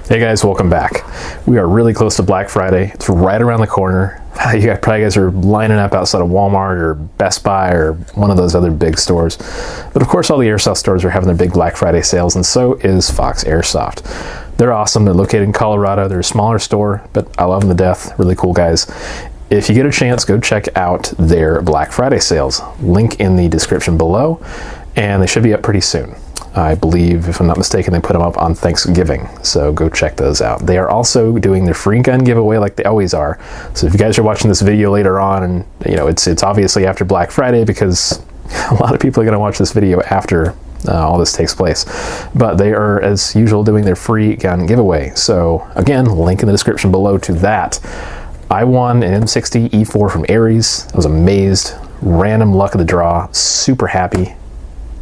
Hey guys, welcome back. We are really close to Black Friday. It's right around the corner. You guys are lining up outside of Walmart or Best Buy or one of those other big stores. But of course, all the airsoft stores are having their big Black Friday sales, and so is Fox Airsoft. They're awesome. They're located in Colorado. They're a smaller store, but I love them to death. Really cool guys. If you get a chance, go check out their Black Friday sales. Link in the description below, and they should be up pretty soon. I believe, if I'm not mistaken, they put them up on Thanksgiving, so go check those out. They are also doing their free gun giveaway like they always are. So if you guys are watching this video later on, and you know it's obviously after Black Friday because a lot of people are going to watch this video after all this takes place. But they are, as usual, doing their free gun giveaway. So again, link in the description below to that. I won an M60 E4 from Aries. I was amazed. Random luck of the draw. Super happy.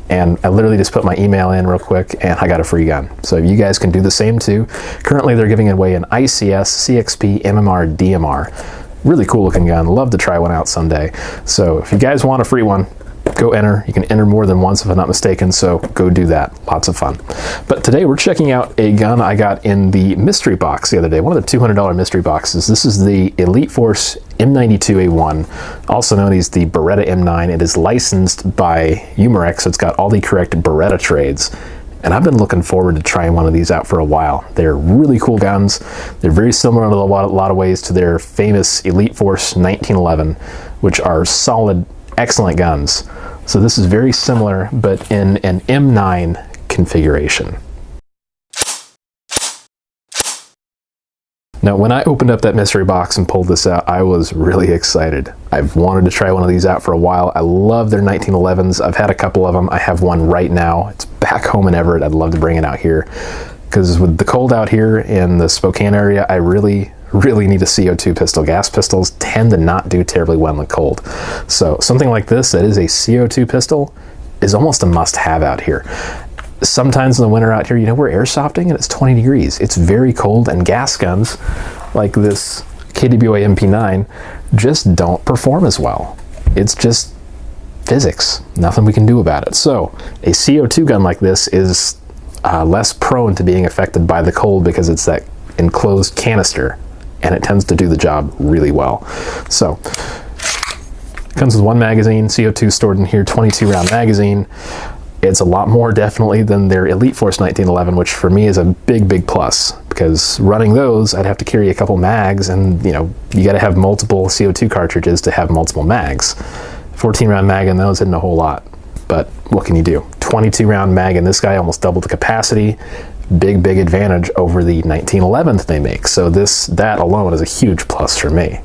And I literally just put my email in real quick and I got a free gun. So you guys can do the same too. Currently they're giving away an ICS, CXP, MMR, DMR. Really cool looking gun. Love to try one out someday. So if you guys want a free one, go enter. You can enter more than once if I'm not mistaken, so go do that. Lots of fun. But today we're checking out a gun I got in the mystery box the other day, one of the $200 mystery boxes. This is the Elite Force M92 A1, also known as the Beretta M9. It is licensed by Umarex, so it's got all the correct Beretta trades. And I've been looking forward to trying one of these out for a while. They're really cool guns. They're very similar in a lot of ways to their famous Elite Force 1911, which are solid, excellent guns. So this is very similar, but in an M9 configuration. Now, when I opened up that mystery box and pulled this out, I was really excited. I've wanted to try one of these out for a while. I love their 1911s. I've had a couple of them. I have one right now. It's back home in Everett. I'd love to bring it out here because with the cold out here in the Spokane area, I really need a CO2 pistol. Gas pistols tend to not do terribly well in the cold. So something like this that is a CO2 pistol is almost a must-have out here. Sometimes in the winter out here, you know, we're airsofting and it's 20 degrees. It's very cold, and gas guns like this KWA MP9 just don't perform as well. It's just physics. Nothing we can do about it. So a CO2 gun like this is less prone to being affected by the cold because it's that enclosed canister, and it tends to do the job really well. So it comes with one magazine, CO2 stored in here, 22 round magazine. It's a lot more definitely than their Elite Force 1911, which for me is a big plus, because running those I'd have to carry a couple mags, and you know, you got to have multiple CO2 cartridges to have multiple mags. 14 round mag in those isn't a whole lot, but what can you do? 22 round mag in this guy, almost double the capacity. Big advantage over the 1911 that they make. So that alone is a huge plus for me.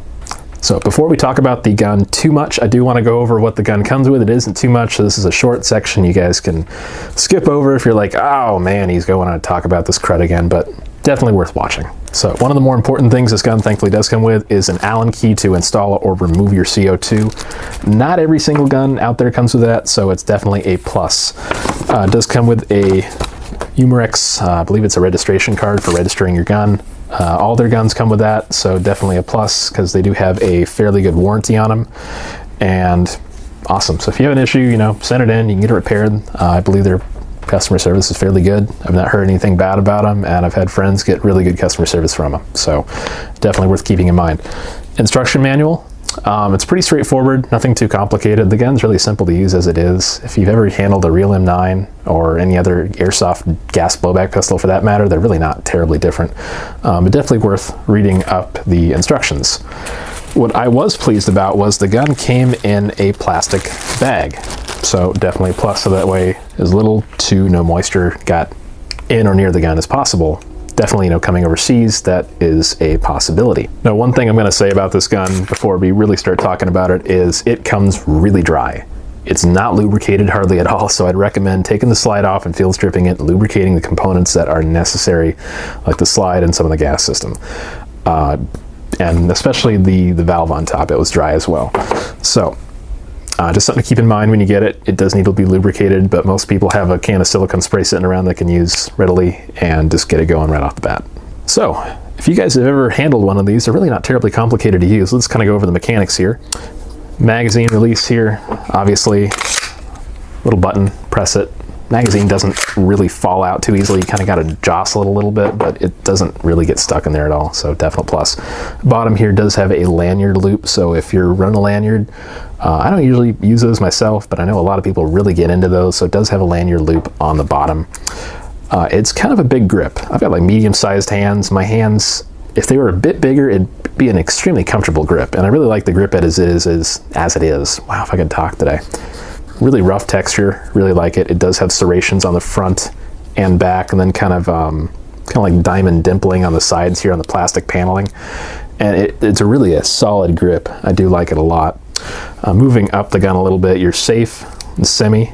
So before we talk about the gun too much, I do want to go over what the gun comes with. It isn't too much, so this is a short section you guys can skip over if you're like, oh man, he's going on to talk about this crud again, but definitely worth watching. So one of the more important things this gun thankfully does come with is an Allen key to install or remove your CO2. Not every single gun out there comes with that, so it's definitely a plus. It does come with a Umarex, I believe it's a registration card for registering your gun. All their guns come with that, so definitely a plus because they do have a fairly good warranty on them. And awesome. So if you have an issue, you know, send it in, you can get it repaired. I believe their customer service is fairly good. I've not heard anything bad about them, and I've had friends get really good customer service from them. So definitely worth keeping in mind. Instruction manual. It's pretty straightforward, nothing too complicated. The gun's really simple to use as it is. If you've ever handled a real M9 or any other airsoft gas blowback pistol for that matter, they're really not terribly different. But definitely worth reading up the instructions. What I was pleased about was the gun came in a plastic bag. So definitely a plus, so that way as little to no moisture got in or near the gun as possible. Definitely, you know, coming overseas, that is a possibility. Now, one thing I'm going to say about this gun before we really start talking about it is it comes really dry. It's not lubricated hardly at all, so I'd recommend taking the slide off and field stripping it, lubricating the components that are necessary, like the slide and some of the gas system. And especially the valve on top, it was dry as well. So just something to keep in mind when you get it. It does need to be lubricated, but most people have a can of silicone spray sitting around they can use readily and just get it going right off the bat. So if you guys have ever handled one of these, they're really not terribly complicated to use. Let's kind of go over the mechanics here. Magazine release here, obviously, little button, press it, Magazine doesn't really fall out too easily. You kind of got to jostle it a little bit, but it doesn't really get stuck in there at all, so definite plus. Bottom here does have a lanyard loop, so if you're running a lanyard, I don't usually use those myself, but I know a lot of people really get into those, so it does have a lanyard loop on the bottom. It's kind of a big grip. I've got like medium-sized hands. My hands, if they were a bit bigger, it'd be an extremely comfortable grip, and I really like the grip as it is. Wow, if I could talk today. Really rough texture, really like it. It does have serrations on the front and back, and then kind of like diamond dimpling on the sides here on the plastic paneling. And it's really a solid grip. I do like it a lot. Moving up the gun a little bit, your safe and semi.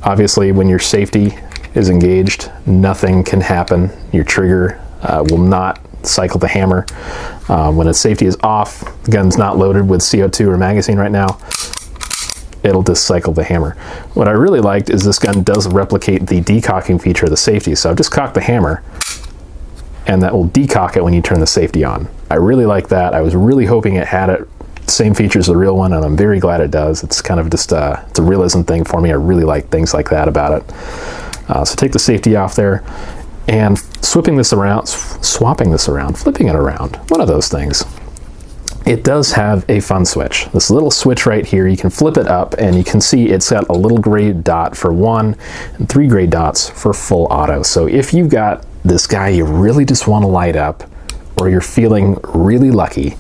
Obviously, when your safety is engaged, nothing can happen. Your trigger will not cycle the hammer. When its safety is off, the gun's not loaded with CO2 or magazine right now, it'll just cycle the hammer. What I really liked is this gun does replicate the decocking feature of the safety. So I've just cocked the hammer, and that will decock it when you turn the safety on. I really like that. I was really hoping it had it same features as the real one, and I'm very glad it does. It's kind of just it's a realism thing for me. I really like things like that about it. So take the safety off there, and swapping this around, flipping it around, one of those things. It does have a fun switch. This little switch right here, you can flip it up and you can see it's got a little gray dot for 1 and 3 gray dots for full auto. So if you've got this guy you really just want to light up, or you're feeling really lucky,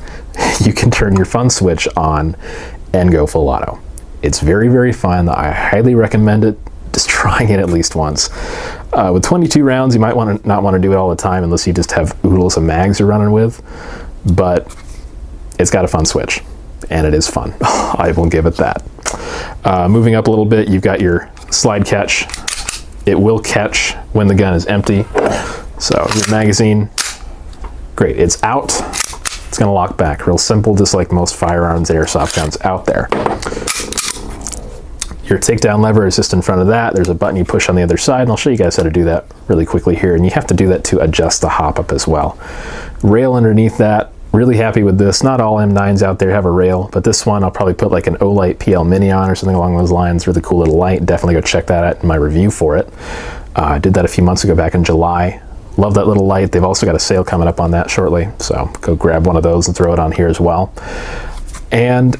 you can turn your fun switch on and go full auto. It's very, very fun. I highly recommend it. Just trying it at least once. With 22 rounds, you might not want to do it all the time unless you just have oodles of mags you're running with, but it's got a fun switch, and it is fun. I will give it that. Moving up a little bit, you've got your slide catch. It will catch when the gun is empty. So your magazine, great, it's out. It's gonna lock back. Real simple, just like most firearms airsoft guns out there. Your takedown lever is just in front of that. There's a button you push on the other side, and I'll show you guys how to do that really quickly here. And you have to do that to adjust the hop up as well. Rail underneath that. Really happy with this. Not all M9s out there have a rail, but this one I'll probably put like an Olight PL Mini on or something along those lines. Really cool little light. Definitely go check that out in my review for it. I did that a few months ago back in July. Love that little light. They've also got a sale coming up on that shortly, so go grab one of those and throw it on here as well. And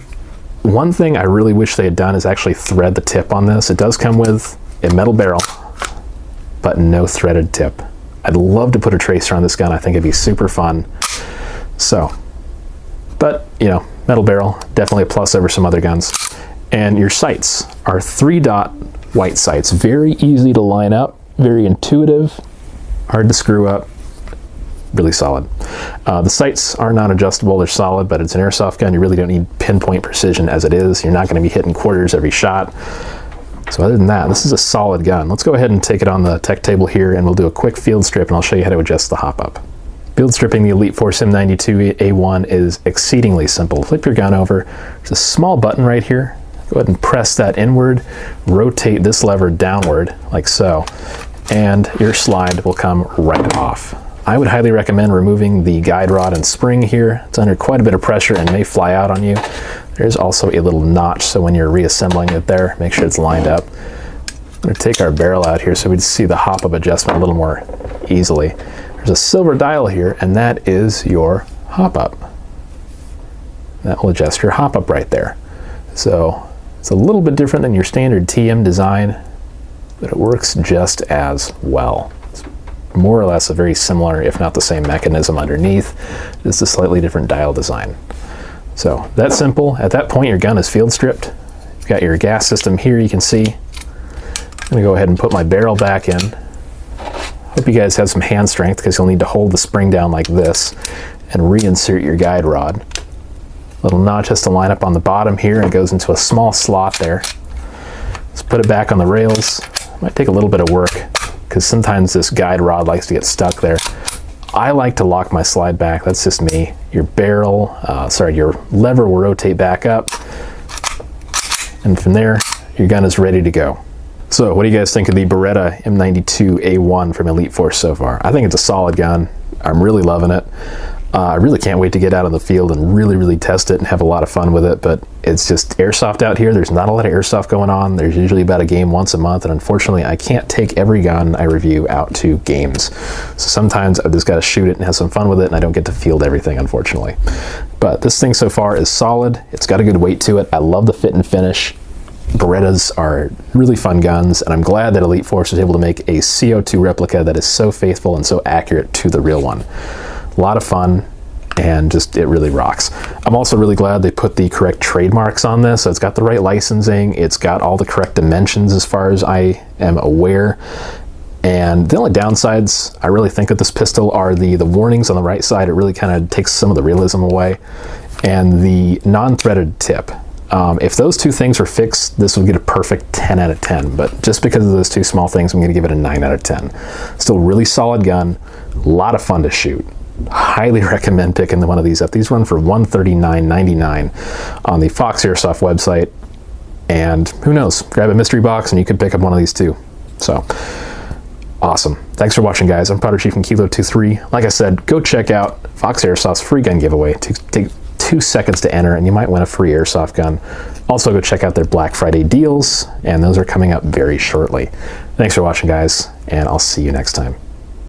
one thing I really wish they had done is actually thread the tip on this. It does come with a metal barrel, but no threaded tip. I'd love to put a tracer on this gun. I think it'd be super fun. So, but you know, metal barrel, definitely a plus over some other guns. And your sights are 3-dot white sights. Very easy to line up, very intuitive, hard to screw up, really solid. The sights are non-adjustable, they're solid, but it's an airsoft gun. You really don't need pinpoint precision as it is. You're not gonna be hitting quarters every shot. So other than that, this is a solid gun. Let's go ahead and take it on the tech table here, and we'll do a quick field strip, and I'll show you how to adjust the hop up. Field stripping the Elite Force M92 A1 is exceedingly simple. Flip your gun over. There's a small button right here. Go ahead and press that inward. Rotate this lever downward, like so, and your slide will come right off. I would highly recommend removing the guide rod and spring here. It's under quite a bit of pressure and may fly out on you. There's also a little notch, so when you're reassembling it there, make sure it's lined up. I'm going to take our barrel out here so we see the hop-up adjustment a little more easily. There's a silver dial here, and that is your hop-up. That will adjust your hop-up right there. So it's a little bit different than your standard TM design, but it works just as well. It's more or less a very similar, if not the same mechanism underneath, just a slightly different dial design. So that's simple. At that point, your gun is field stripped. You've got your gas system here, you can see. I'm gonna go ahead and put my barrel back in. Hope you guys have some hand strength, because you'll need to hold the spring down like this and reinsert your guide rod. Little notch has to line up on the bottom here, and it goes into a small slot there. Let's put it back on the rails. Might take a little bit of work, because sometimes this guide rod likes to get stuck there. I like to lock my slide back, that's just me. Your barrel, your lever will rotate back up, and from there, your gun is ready to go. So what do you guys think of the Beretta M92 A1 from Elite Force so far? I think it's a solid gun. I'm really loving it. I really can't wait to get out in the field and really test it and have a lot of fun with it, but it's just airsoft out here. There's not a lot of airsoft going on. There's usually about a game once a month, and unfortunately I can't take every gun I review out to games. So sometimes I've just got to shoot it and have some fun with it, and I don't get to field everything, unfortunately. But this thing so far is solid. It's got a good weight to it. I love the fit and finish. Berettas are really fun guns, and I'm glad that Elite Force was able to make a CO2 replica that is so faithful and so accurate to the real one. A lot of fun, and just it really rocks. I'm also really glad they put the correct trademarks on this, so it's got the right licensing, it's got all the correct dimensions as far as I am aware. And the only downsides I really think of this pistol are the warnings on the right side. It really kind of takes some of the realism away, and the non-threaded tip. If those two things were fixed, this would get a perfect 10 out of 10, but just because of those two small things, I'm going to give it a 9 out of 10. Still really solid gun, a lot of fun to shoot. Highly recommend picking one of these up. These run for $139.99 on the Fox Airsoft website, and who knows, grab a mystery box and you could pick up one of these too. So, awesome. Thanks for watching, guys. I'm Powder Chief from Kilo 23. Like I said, go check out Fox Airsoft's free gun giveaway. Take 2 seconds to enter and you might win a free airsoft gun. Also go check out their Black Friday deals, and those are coming up very shortly. Thanks for watching, guys, and I'll see you next time.